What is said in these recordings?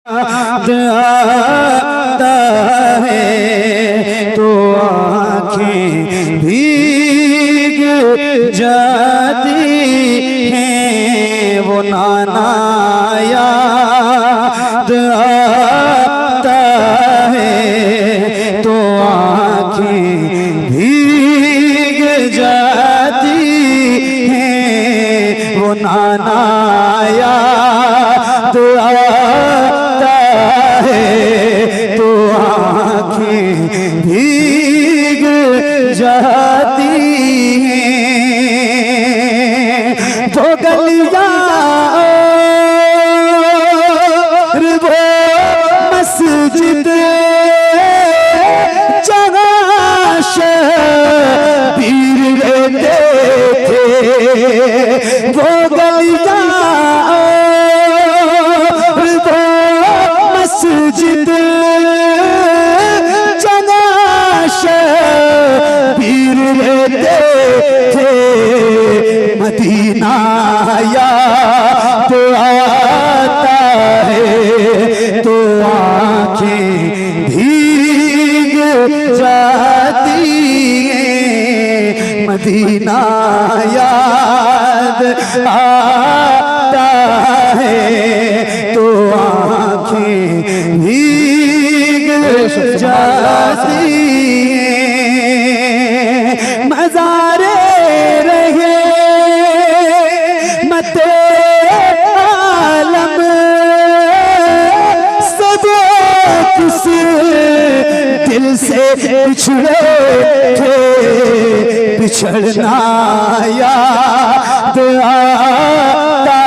आता है तो आँखें भीग जाती हैं, वो नाना याद आता है तो आँखें भीग जाती हैं, वो नाना याद आता है तो आँखें भीग जाती हैं। वो गलियाँ वो मस्जिद जहाँ शबीर रहते थे, वो गलियाँ वो मस्जिद जहाँ शबीर रहते थे, मदीना याद आता है तो आँखें भीग जाती हैं, मदीना याद आता है तो आँखें भीग जाती हैं। मज़ारे रहे मते आलम सब किस दिल से बिछड़े थे, बिछड़ना याद आता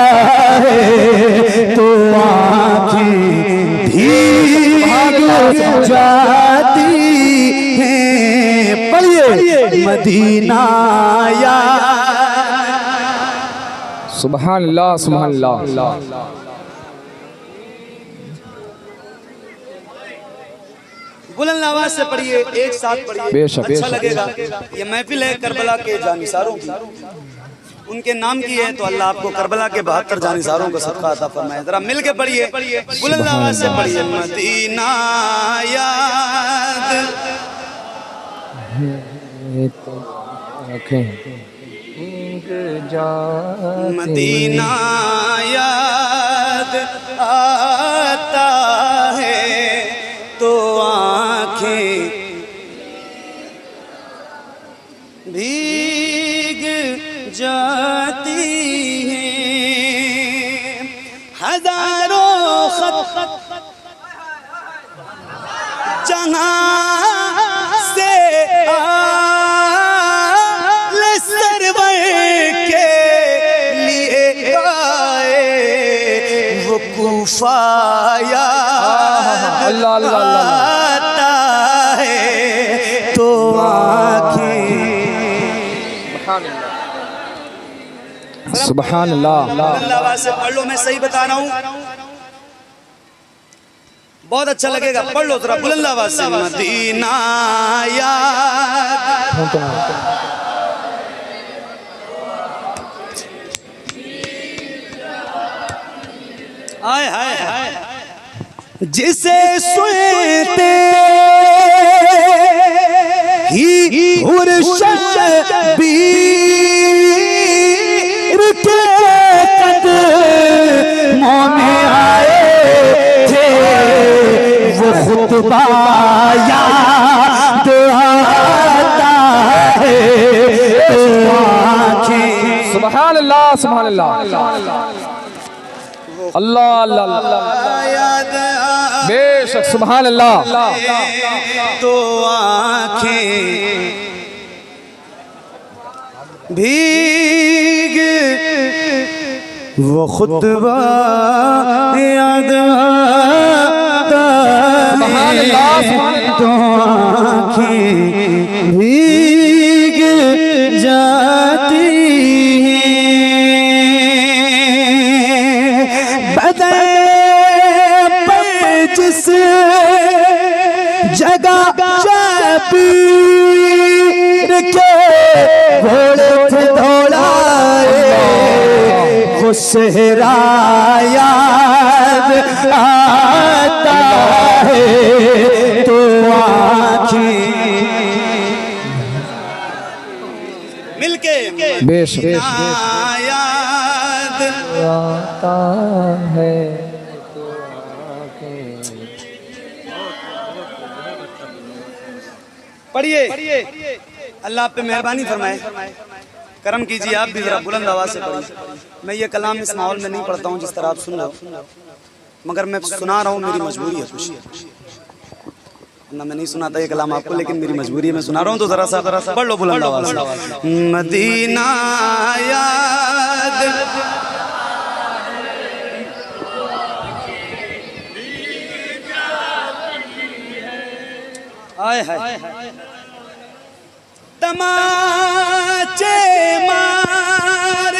है तो आँखें भीग जाती हैं। पढ़िए मदीना याद। सुभान अल्लाह सुभान अल्लाह। बुलंद आवाज से पढ़िए, एक साथ पढ़िए, बेशक अच्छा लगेगा। ये महफिल है करबला के जानिसारों की, उनके नाम की है तो अल्लाह आपको करबला के 72 जानिसारों को सदका अता फरमाए। जरा मिल के पढ़िए, बुलंद आवाज से पढ़िए। मदीना याद मदीना याद आता है तो आँखें भीग जाती हैं। हजारों खत जहाँ से आले सरवर के लिए आए, वो कूफा याद आता है तो आँखें। सुभान अल्लाह। आवाज से पढ़ लो, मैं सही बता रहा हूँ, बहुत अच्छा लगेगा। पढ़ लो जरा बुलंद आवाज से। मदीना याद हाय हाय हाय, जिसे सुनते ही हुर शबीर के कदमों में आए थे, वो खुतबा याद आता है तो आँखें। सुभान अल्लाह सुभान अल्लाह। अल्लाह अल्लाह याद बेशक सुभान अल्लाह। तो आँखें भीग वो खुतबा याद आता है तो आँखें भीग जाती जिस जगह शबीर के घोड़े थे दौड़ाए, वो सेहरा याद आता है तो आँखें मिलके बेशक याद आता है। पढ़िए अल्लाह आप पे मेहरबानी फरमाए, करम कीजिए, आप भी जरा बुलंद आवाज से पढ़िए। मैं ये कलाम इस माहौल में नहीं पढ़ता हूँ जिस तरह आप सुन रहे हो, मगर मैं सुना रहा हूँ, मेरी मजबूरी है कुछ ना, मैं नहीं सुनाता ये कलाम आपको, लेकिन मेरी मजबूरी है, मैं सुना रहा हूँ तो जरा सा पढ़ लो बुलंद आवाज से। मदीना याद आए हाय तमाचे मार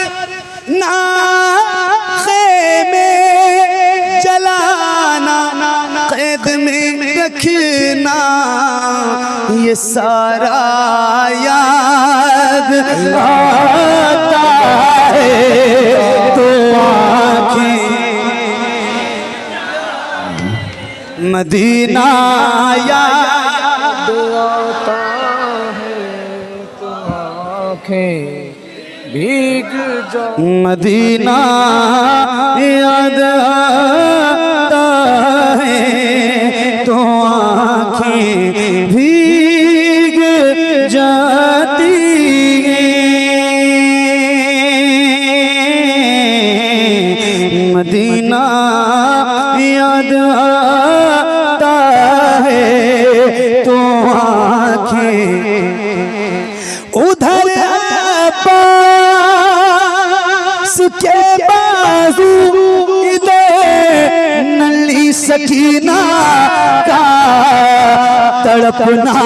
नाखे में जलाना, कैद में रखना, ये सारा याद आता है तो आँखें मदीना याद आता है तो आँखें भीग जा। मदीना याद आता है तो आँखें भीग जाती हैं। मदीना याद आता है तो आँखें उधर अब्बास के बाजू इधर नली सकीना का तड़पना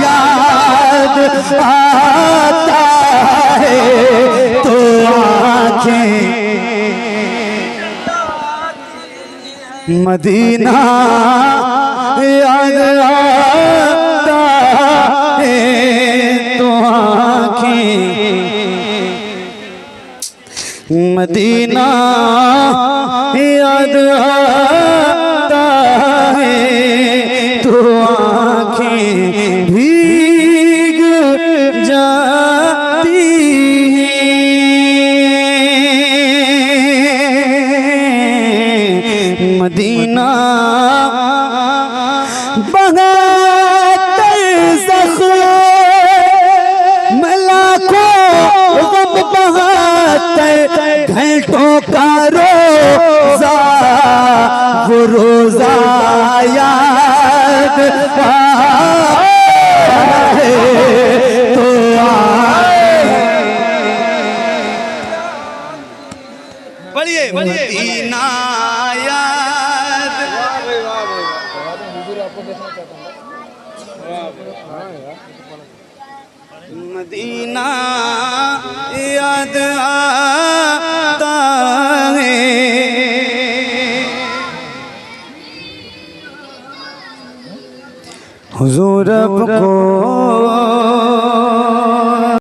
याद आता है तो आँखें मदीना याद आता है तो आँखें मदीना याद आता है तो आँखें भीग जाती हैं। मदीना बहाते ज़ख्म लाखों गम बहाते घंटों का रोज़ा वो रोज़ा याद है तो पढ़िए मदीना याद मदीना याद आता है हुजूर को